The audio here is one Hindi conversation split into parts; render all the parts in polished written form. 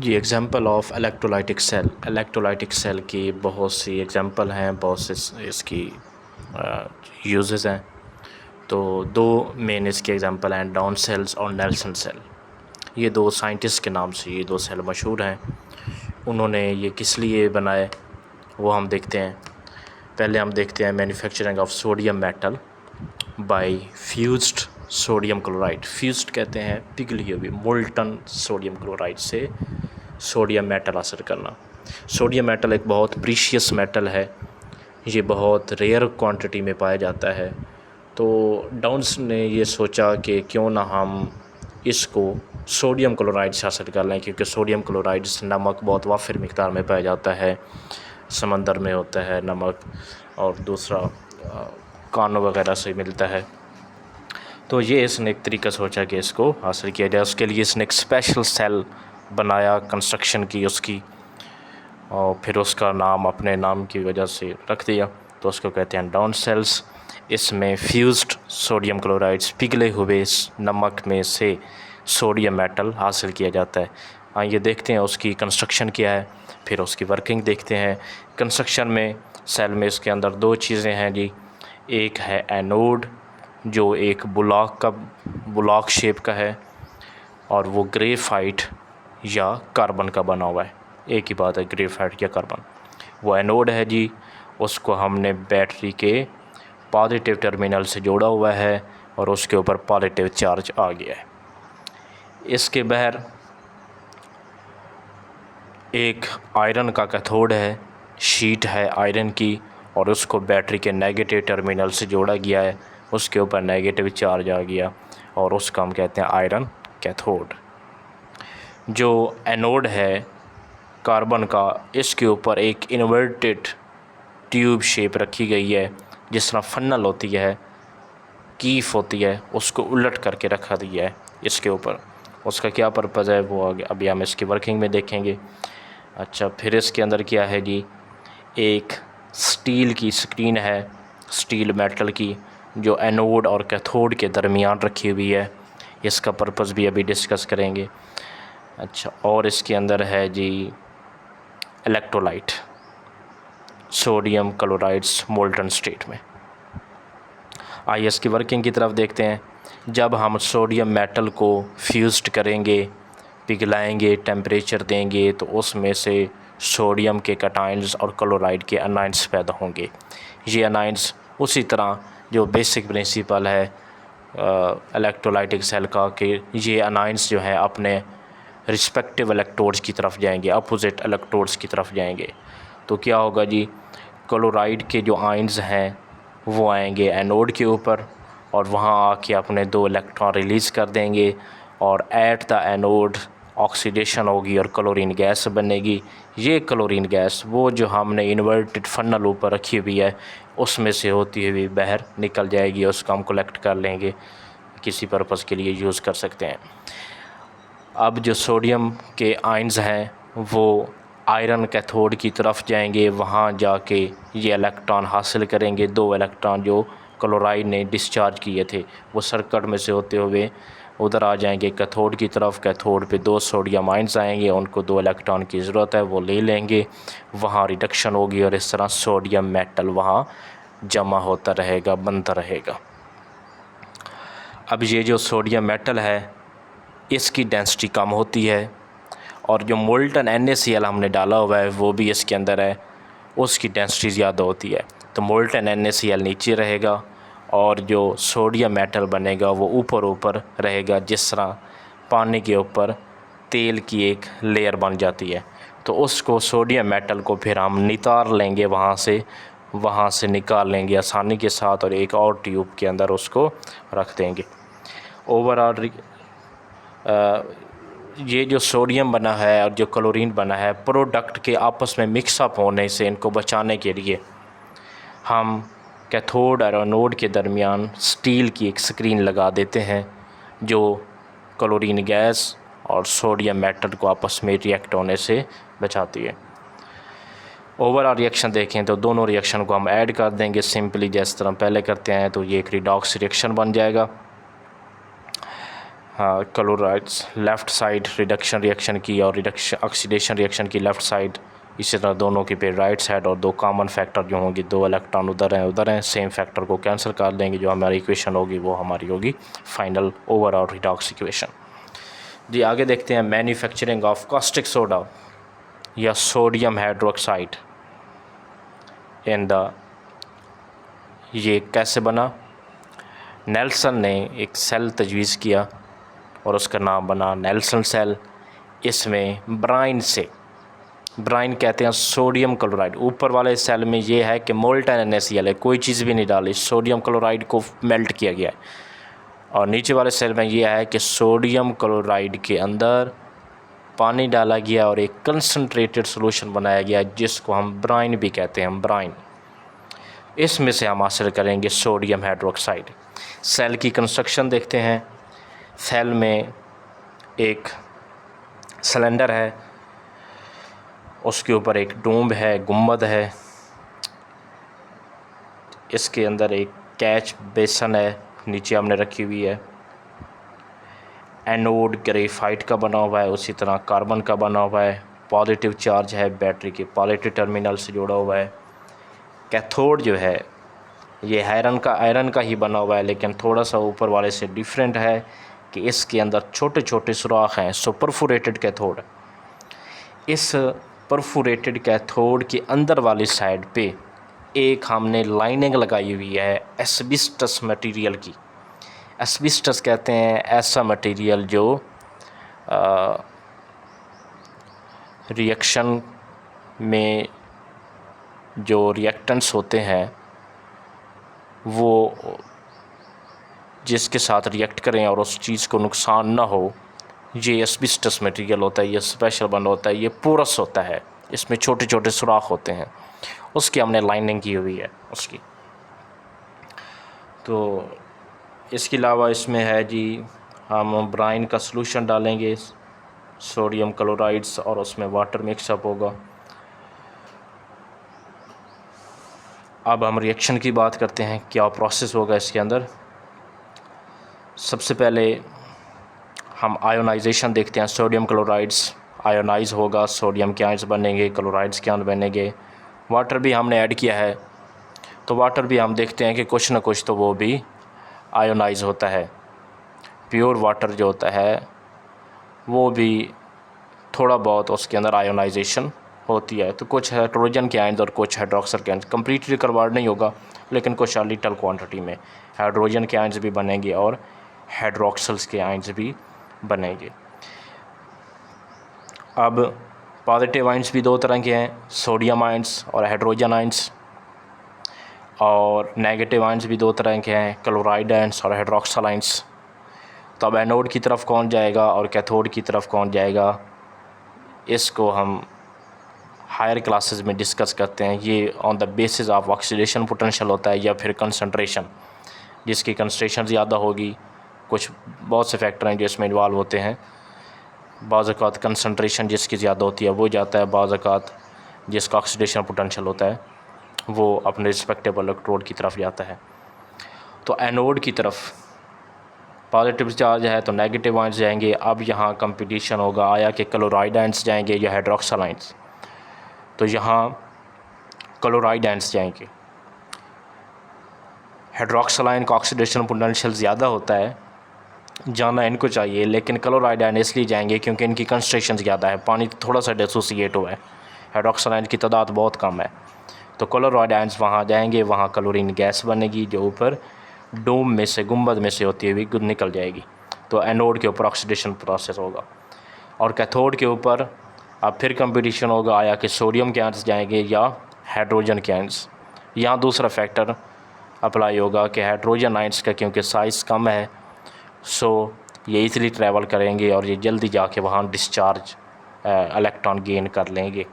Ji, example of electrolytic cell की बहुत सी एग्ज़ाम्पल हैं, बहुत से इसकी यूजेस हैं। तो दो मेन इसके एग्ज़ाम्पल हैं, डाउन सेल्स और नेल्सन सेल। ये दो साइंटिस्ट के नाम से ये दो सेल मशहूर हैं। उन्होंने ये किस लिए बनाए वो हम देखते हैं। पहले हम देखते हैं manufacturing of sodium metal by fused sodium chloride. Fused कहते हैं पिघली हुई मोल्टन सोडियम क्लोराइड से सोडियम मेटल हासिल करना। सोडियम मेटल एक बहुत प्रीशियस मेटल है, ये बहुत रेयर क्वांटिटी में पाया जाता है। तो डाउन्स ने ये सोचा कि क्यों ना हम इसको सोडियम क्लोराइड से हासिल कर लें, क्योंकि सोडियम क्लोराइड नमक बहुत वाफिर मिक़दार में पाया जाता है, समंदर में होता है नमक, और दूसरा कानों वगैरह से मिलता है। तो ये इसने एक तरीका सोचा कि इसको हासिल किया जाए। उसके लिए इसने एक स्पेशल सेल बनाया, कंस्ट्रक्शन की उसकी, और फिर उसका नाम अपने नाम की वजह से रख दिया, तो उसको कहते हैं डाउन सेल्स। इसमें फ्यूज्ड सोडियम क्लोराइड्स पिघले हुए नमक में से सोडियम मेटल हासिल किया जाता है। आइए देखते हैं उसकी कंस्ट्रक्शन क्या है, फिर उसकी वर्किंग देखते हैं। कंस्ट्रक्शन में सेल में इसके अंदर दो चीज़ें हैं जी। एक है एनोड, जो एक ब्लॉक शेप का है, और वो ग्रेफाइट या कार्बन का बना हुआ है। एक ही बात है, ग्रेफाइट या कार्बन। वो एनोड है जी, उसको हमने बैटरी के पॉजिटिव टर्मिनल से जोड़ा हुआ है और उसके ऊपर पॉजिटिव चार्ज आ गया है। इसके बाहर एक आयरन का कैथोड है, शीट है आयरन की, और उसको बैटरी के नेगेटिव टर्मिनल से जोड़ा गया है, उसके ऊपर नेगेटिव चार्ज आ गया और उसका हम कहते हैं आयरन कैथोड। जो एनोड है कार्बन का, इसके ऊपर एक इन्वर्टेड ट्यूब शेप रखी गई है, जिस तरह फन्नल होती है, कीफ होती है, उसको उलट करके रखा दिया है इसके ऊपर। उसका क्या पर्पज़ है वो आगे अभी हम इसकी वर्किंग में देखेंगे। अच्छा, फिर इसके अंदर क्या है जी, एक स्टील की स्क्रीन है, स्टील मेटल की, जो एनोड और कैथोड के दरमियान रखी हुई है। इसका पर्पज़ भी अभी डिस्कस करेंगे। अच्छा, और इसके अंदर है जी electrolyte, sodium chlorides molten state में। आइए इसकी वर्किंग की तरफ देखते हैं। जब हम सोडियम मेटल को फ्यूज्ड करेंगे, पिघलाएंगे, टेम्परेचर देंगे, तो उसमें से सोडियम के कैटायंस और क्लोराइड के अनाइंस पैदा होंगे। ये अनाइंस उसी तरह जो बेसिक प्रिंसिपल है इलेक्ट्रोलाइटिक सेल का, कि ये अनाइंस जो है अपने रिस्पेक्टिव इलेक्ट्रोड्स की तरफ जाएंगे, अपोजिट इलेक्ट्रोड्स की तरफ जाएंगे। तो क्या होगा जी, क्लोराइड के जो आयंस हैं वो आएंगे एनोड के ऊपर और वहाँ आके अपने दो इलेक्ट्रॉन रिलीज़ कर देंगे, और एट द एनोड ऑक्सीडेशन होगी और क्लोरीन गैस बनेगी। ये क्लोरीन गैस वो जो हमने इन्वर्टेड फनल ऊपर रखी हुई है उसमें से होती हुई बाहर निकल जाएगी, उसका हम कलेक्ट कर लेंगे, किसी पर्पज़ के लिए यूज़ कर सकते हैं। अब जो सोडियम के आयंस हैं वो आयरन कैथोड की तरफ जाएंगे, वहाँ जाके ये इलेक्ट्रॉन हासिल करेंगे। दो इलेक्ट्रॉन जो क्लोराइड ने डिस्चार्ज किए थे वो सर्किट में से होते हुए उधर आ जाएंगे कैथोड की तरफ। कैथोड पे दो सोडियम आयंस आएंगे, उनको दो इलेक्ट्रॉन की ज़रूरत है, वो ले लेंगे, वहाँ रिडक्शन होगी और इस तरह सोडियम मेटल वहाँ जमा होता रहेगा, बनता रहेगा। अब ये जो सोडियम मेटल है इसकी डेंसिटी कम होती है, और जो मोल्टन NaCl हमने डाला हुआ है वो भी इसके अंदर है, उसकी डेंसिटी ज़्यादा होती है। तो मोल्टन NaCl नीचे रहेगा और जो सोडियम मेटल बनेगा वो ऊपर रहेगा, जिस तरह पानी के ऊपर तेल की एक लेयर बन जाती है। तो उसको सोडियम मेटल को फिर हम नितार लेंगे, वहाँ से निकाल लेंगे आसानी के साथ, और एक और ट्यूब के अंदर उसको रख देंगे। ओवरऑल ये जो सोडियम बना है और जो क्लोरीन बना है, प्रोडक्ट के आपस में मिक्सअप होने से इनको बचाने के लिए हम कैथोड और एनोड के दरमियान स्टील की एक स्क्रीन लगा देते हैं, जो क्लोरीन गैस और सोडियम मेटल को आपस में रिएक्ट होने से बचाती है। ओवरऑल रिएक्शन देखें तो दोनों रिएक्शन को हम ऐड कर देंगे सिंपली, जिस तरह पहले करते हैं, तो ये एक रिडॉक्स रिएक्शन बन जाएगा। Chlorides left side reduction reaction की और ऑक्सीडेशन रिएक्शन की लेफ़्ट साइड, इसी तरह दोनों की पे राइट साइड, और दो कॉमन फैक्टर जो होंगे, दो इलेक्ट्रॉन उधर हैं, सेम फैक्टर को कैंसिल कर देंगे, जो हमारी इक्वेशन होगी वो हमारी होगी फाइनल ओवरऑल रिडॉक्स इक्वेशन। जी आगे देखते हैं मैन्युफैक्चरिंग ऑफ कॉस्टिक सोडा या सोडियम हाइड्रोक्साइड इन द, ये कैसे बना। नेल्सन ने एक सेल तजवीज़ किया और उसका नाम बना नेल्सन सेल। इसमें ब्राइन कहते हैं सोडियम क्लोराइड। ऊपर वाले सेल में ये है कि मोल्टन NaCl है, कोई चीज़ भी नहीं डाली, सोडियम क्लोराइड को मेल्ट किया गया है। और नीचे वाले सेल में ये है कि सोडियम क्लोराइड के अंदर पानी डाला गया और एक कंसनट्रेटेड सॉल्यूशन बनाया गया जिसको हम ब्राइन भी कहते हैं, ब्राइन। इसमें से हम हासिल करेंगे सोडियम हाइड्रोक्साइड। सेल की कंस्ट्रक्शन देखते हैं। सेल में एक सिलेंडर है, उसके ऊपर एक डोम है, गुंबद है, इसके अंदर एक कैच बेसन है, नीचे हमने रखी हुई है। एनोड ग्रेफाइट का बना हुआ है, उसी तरह कार्बन का बना हुआ है। पॉजिटिव चार्ज है, बैटरी के पॉजिटिव टर्मिनल से जुड़ा हुआ है। कैथोड जो है ये आयरन का ही बना हुआ है, लेकिन थोड़ा सा ऊपर वाले से डिफरेंट है कि इसके अंदर छोटे छोटे सुराख हैं, सो परफोरेटेड कैथोड। इस परफोरेटेड कैथोड के अंदर वाली साइड पे एक हमने लाइनिंग लगाई हुई है एस्बेस्टस मटेरियल की। एस्बेस्टस कहते हैं ऐसा मटेरियल जो रिएक्शन में जो रिएक्टेंट्स होते हैं वो जिसके साथ रिएक्ट करें और उस चीज़ को नुकसान ना हो, ये एस्बेस्टस मटेरियल होता है। ये स्पेशल बना होता है, ये पोरस होता है, इसमें छोटे छोटे सुराख होते हैं, उसकी हमने लाइनिंग की हुई है उसकी। तो इसके अलावा इसमें है जी, हम ब्राइन का सॉल्यूशन डालेंगे, सोडियम क्लोराइड्स, और उसमें वाटर मिक्सअप होगा। अब हम रिएक्शन की बात करते हैं, क्या प्रोसेस होगा इसके अंदर। सबसे पहले हम आयोनाइजेशन देखते हैं। सोडियम क्लोराइड्स आयोनाइज होगा, सोडियम के आयंस बनेंगे, क्लोराइड्स के आयन बनेंगे। वाटर भी हमने ऐड किया है, तो वाटर भी हम देखते हैं कि कुछ ना कुछ तो वो भी आयोनाइज होता है। प्योर वाटर जो होता है वो भी थोड़ा बहुत उसके अंदर आयोनाइजेशन होती है। तो कुछ हाइड्रोजन के आयंस और कुछ हाइड्रोक्सल के आयंस, कम्प्लीटली रिकवर्ड नहीं होगा, लेकिन कुछ लिटल क्वांटिटी में हाइड्रोजन के आयंस भी बनेंगे और हाइड्रोक्सल्स के आयंस भी बनेंगे। अब पॉजिटिव आयंस भी दो तरह के हैं, सोडियम आयंस और हाइड्रोजन आयंस। और नेगेटिव आयंस भी दो तरह के हैं, क्लोराइड आयंस और हाइड्रोक्सल आयंस। तो अब एनोड की तरफ कौन जाएगा और कैथोड की तरफ कौन जाएगा, इसको हम हायर क्लासेस में डिस्कस करते हैं। ये on the basis of oxidation potential होता है या फिर कंसंट्रेशन, जिसकी कंसंट्रेशन ज़्यादा होगी। कुछ बहुत से फैक्टर हैं जो इसमें इन्वॉल्व होते हैं। बाज़ औक़ात कंसंट्रेशन जिसकी ज़्यादा होती है वो जाता है, बाज़ औक़ात जिसका ऑक्सीडेशन पोटेंशियल होता है वो अपने रिस्पेक्टिव इलेक्ट्रोड की तरफ जाता है। तो एनोड की तरफ पॉजिटिव चार्ज है तो नेगेटिव आयंस जाएंगे। अब यहाँ कंपटीशन होगा, आया कि क्लोराइड आयंस जाएंगे या हाइड्रोक्सल आयंस। तो यहाँ क्लोराइड आयंस जाएंगे। हाइड्रोक्सल आयन का ऑक्सीडेशन पोटेंशियल ज़्यादा होता है, जाना इनको चाहिए, लेकिन क्लोराइड आयन इसलिए जाएंगे क्योंकि इनकी कंसंट्रेशन ज़्यादा है, पानी थोड़ा सा डिसोसिएट हुआ है, हाइड्रोक्सल आयन की तादाद बहुत कम है। तो क्लोराइड आयंस वहाँ जाएंगे, वहाँ क्लोरीन गैस बनेगी जो ऊपर डोम में से, गुंबद में से होती हुई निकल जाएगी। तो एनोड के ऊपर ऑक्सीडेशन प्रोसेस होगा। और कैथोड के ऊपर अब फिर कंपटीशन होगा, आया कि सोडियम के आयंस जाएंगे या हाइड्रोजन के आयंस। यहाँ दूसरा फैक्टर अप्लाई होगा कि हाइड्रोजन आयंस का क्योंकि साइज़ कम है, सो ये इजीली ट्रैवल करेंगे और ये जल्दी जाके वहाँ डिस्चार्ज इलेक्ट्रॉन गेन कर लेंगे।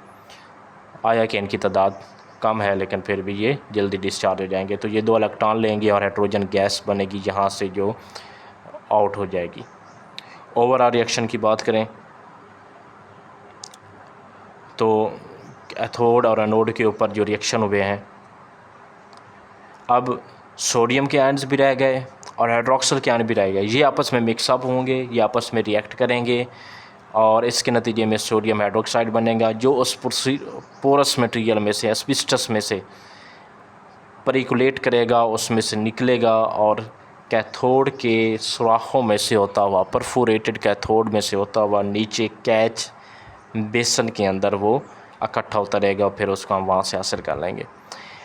आया कि इनकी तादाद कम है लेकिन फिर भी ये जल्दी डिस्चार्ज हो जाएंगे। तो ये दो इलेक्ट्रॉन लेंगे और हाइड्रोजन गैस बनेगी यहाँ से जो आउट हो जाएगी। ओवरऑल रिएक्शन की बात करें तो कैथोड और एनोड के ऊपर जो रिएक्शन हुए हैं, अब सोडियम के आयंस भी रह गए और हाइड्रोक्सल के आयन भी रहेगा। ये आपस में मिक्सअप होंगे, ये आपस में रिएक्ट करेंगे और इसके नतीजे में सोडियम हाइड्रोक्साइड बनेगा, जो उस पोरस मटेरियल में से, एस्बेस्टस में से परिकुलेट करेगा, उसमें से निकलेगा और कैथोड के सुराखों में से होता हुआ, परफोरेटेड कैथोड में से होता हुआ नीचे कैच बेसन के अंदर वो इकट्ठा होता रहेगा, फिर उसको हम वहाँ से हासिल कर लेंगे।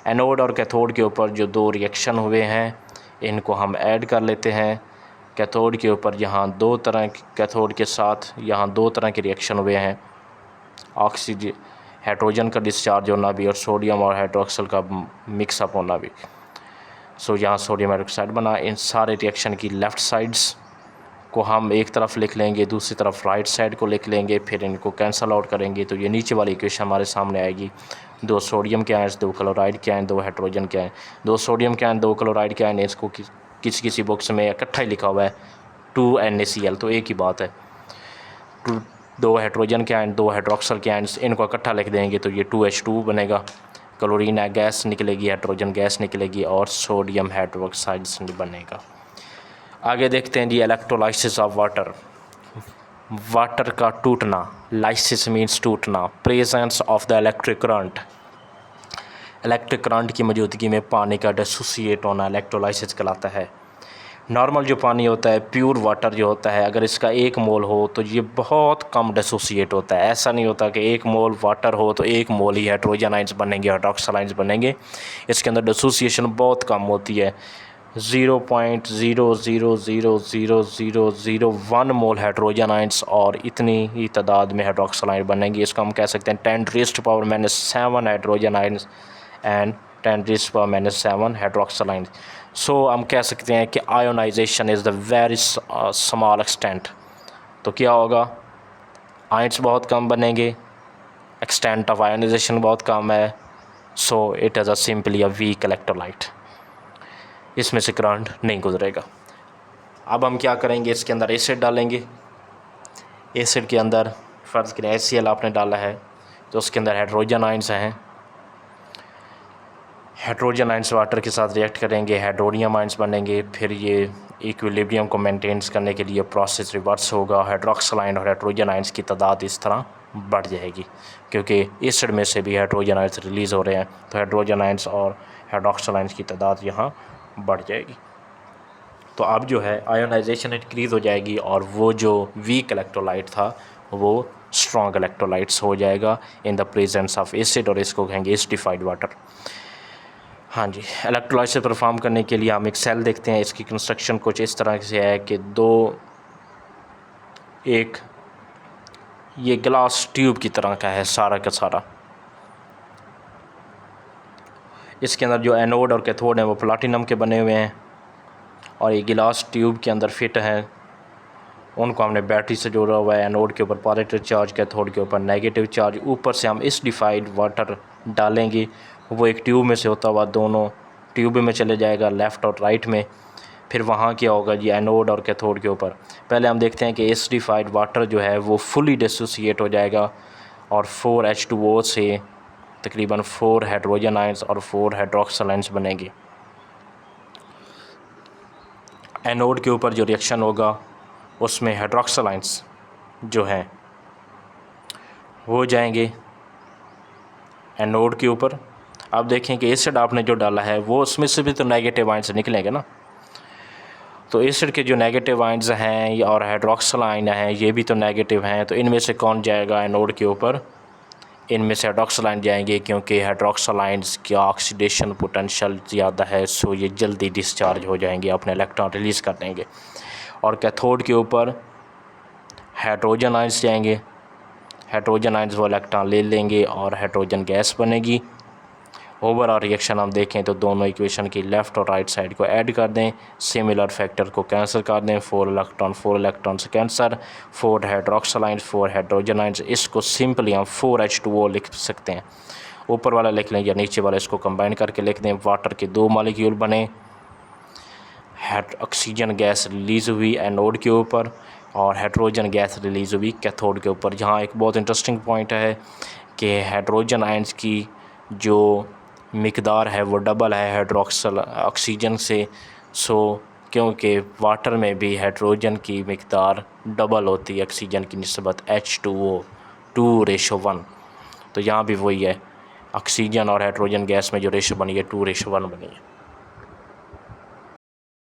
एनोड और कैथोड के ऊपर जो दो रिएक्शन हुए हैं इनको हम ऐड कर लेते हैं। कैथोड के ऊपर यहाँ दो तरह, कैथोड के साथ यहाँ दो तरह के रिएक्शन हुए हैं, ऑक्सीजन हाइड्रोजन का डिस्चार्ज होना भी और सोडियम और हाइड्रोक्सल का मिक्सअप होना भी। सो यहाँ सोडियम हाइड्रोक्साइड बना। इन सारे रिएक्शन की लेफ़्ट साइड्स को हम एक तरफ लिख लेंगे, दूसरी तरफ राइट साइड को लिख लेंगे, फिर इनको कैंसल आउट करेंगे तो ये नीचे वाली इक्वेशन हमारे सामने आएगी। दो सोडियम के आयन, दो क्लोराइड के आयन, दो हाइड्रोजन के आयन। दो सोडियम के आयन, दो क्लोराइड के आयन, इसको किसी बुक्स में इकट्ठा ही लिखा हुआ है 2NaCl, तो एक ही बात है। दो हाइड्रोजन के आयन, दो हाइड्रोक्सल के आयन, इनको इकट्ठा लिख देंगे तो ये 2H2 बनेगा। क्लोरीन गैस निकलेगी, हाइड्रोजन गैस निकलेगी और सोडियम हाइड्रोक्साइड बनेगा। आगे देखते हैं जी इलेक्ट्रोलाइसिस ऑफ वाटर। वाटर का टूटना, लाइसिस मीन्स टूटना, presence of the electric current. Electric current की मौजूदगी में पानी का डिसोसिएट होना इलेक्ट्रोलाइसिस कहलाता है। नॉर्मल जो पानी होता है, प्योर वाटर जो होता है, अगर इसका 1 मोल हो तो ये बहुत कम डिसोसिएट होता है। ऐसा नहीं होता कि 1 मोल वाटर हो तो 1 मोल ही हाइड्रोजन आइंस बनेंगे, हाइड्रोक्सल आइंस बनेंगे। इसके अंदर डिसोसिएशन बहुत कम होती है, 0.000001 मोल हाइड्रोजन आइंस और इतनी ही तादाद में हाइड्रोक्सल आइंस बनेंगी। इसको हम कह सकते हैं 10⁻⁻⁷ hydrogen ions and 10⁻⁻⁷ hydroxyl ions. So हम कह सकते हैं कि ionisation is the very small extent. तो क्या होगा, आइंस बहुत कम बनेंगे, एक्सटेंट ऑफ आयोनाइजेशन बहुत कम है, so it is simply a weak electrolyte. इसमें से करंट नहीं गुजरेगा। अब हम क्या करेंगे, इसके अंदर एसिड डालेंगे। एसिड के अंदर फ़र्ज़ करें HCl आपने डाला है तो उसके अंदर हाइड्रोजन आइंस हैं। हाइड्रोजन आइंस वाटर के साथ रिएक्ट करेंगे, हाइड्रोनियम आइंस बनेंगे। फिर ये इक्विलिब्रियम को मेंटेन करने के लिए प्रोसेस रिवर्स होगा, हाइड्रोक्सल आयन और हाइड्रोजन आइंस की तादाद इस तरह बढ़ जाएगी, क्योंकि एसिड में से भी हाइड्रोजन आइंस रिलीज़ हो रहे हैं, तो हाइड्रोजन आइंस और हाइड्रोक्सल आइंस की तादाद यहाँ बढ़ जाएगी। तो अब जो है आयोनाइजेशन इंक्रीज़ हो जाएगी और वो जो वीक इलेक्ट्रोलाइट था वो स्ट्रॉन्ग इलेक्ट्रोलाइट्स हो जाएगा in the presence of acid, और इसको कहेंगे एसिडिफाइड वाटर। हाँ जी, इलेक्ट्रोलाइसिस परफॉर्म करने के लिए हम एक सेल देखते हैं। इसकी कंस्ट्रक्शन कुछ इस तरह से है कि एक ये ग्लास ट्यूब की तरह का है सारा का सारा। इसके अंदर जो एनोड और कैथोड हैं वो प्लाटिनम के बने हुए हैं और ये गिलास ट्यूब के अंदर फिट हैं। उनको हमने बैटरी से जोड़ा हुआ है, एनोड के ऊपर पॉजिटिव चार्ज, कैथोड के ऊपर नेगेटिव चार्ज। ऊपर से हम एसिडिफाइड वाटर डालेंगे, वो एक ट्यूब में से होता हुआ दोनों ट्यूब में चले जाएगा, लेफ़्ट और राइट में। फिर वहाँ क्या होगा जी, एनोड और कैथोड के ऊपर पहले हम देखते हैं कि एसिडिफाइड वाटर जो है वो फुली डिसोसिएट हो जाएगा और 4H2O से तकरीबन 4 हाइड्रोजन आयंस और 4 हाइड्रोक्सल आयंस बनेंगे। एनोड के ऊपर जो रिएक्शन होगा उसमें हाइड्रोक्सल आयंस जो हैं वो जाएंगे एनोड के ऊपर। आप देखें कि एसिड आपने जो डाला है वो उसमें से भी तो नेगेटिव आयंस निकलेंगे ना, तो एसिड के जो नेगेटिव आयंस हैं और हाइड्रोक्सल आयन हैं ये भी तो नेगेटिव हैं, तो इनमें से कौन जाएगा एनोड के ऊपर? इनमें से हाइड्रोक्सल आयन जाएंगे, क्योंकि हाइड्रोक्सल आयंस की ऑक्सीडेशन पोटेंशियल ज़्यादा है, सो ये जल्दी डिस्चार्ज हो जाएंगे, अपने इलेक्ट्रॉन रिलीज़ कर देंगे। और कैथोड के ऊपर हाइड्रोजन आयंस जाएंगे, हाइड्रोजन आयंस वो इलेक्ट्रॉन ले लेंगे और हाइड्रोजन गैस बनेगी। ओवरऑल रिएक्शन हम देखें तो दोनों इक्वेशन की लेफ़्ट और राइट साइड को ऐड कर दें, सिमिलर फैक्टर को कैंसिल कर दें, 4 इलेक्ट्रॉन से cancer, 4 hydroxyl ions, 4 hydrogen ions. इसको सिंपली हम 4H2O लिख सकते हैं, ऊपर वाला लिख लें या नीचे वाला, इसको कंबाइन करके लिख दें। वाटर के 2 मॉलिक्यूल बने, ऑक्सीजन गैस रिलीज़ हुई एनोड के ऊपर और हाइड्रोजन गैस रिलीज़ हुई कैथोड के ऊपर। जहाँ एक बहुत इंटरेस्टिंग पॉइंट है कि हाइड्रोजन आयंस की जो मिकदार है वो डबल है हाइड्रोक्सल ऑक्सीजन से, सो क्योंकि वाटर में भी हाइड्रोजन की मिक़दार डबल होती है ऑक्सीजन की निस्बत H2O 2:1। तो यहाँ भी वही है, ऑक्सीजन और हाइड्रोजन गैस में जो रेशो बनी है 2:1 बनी है।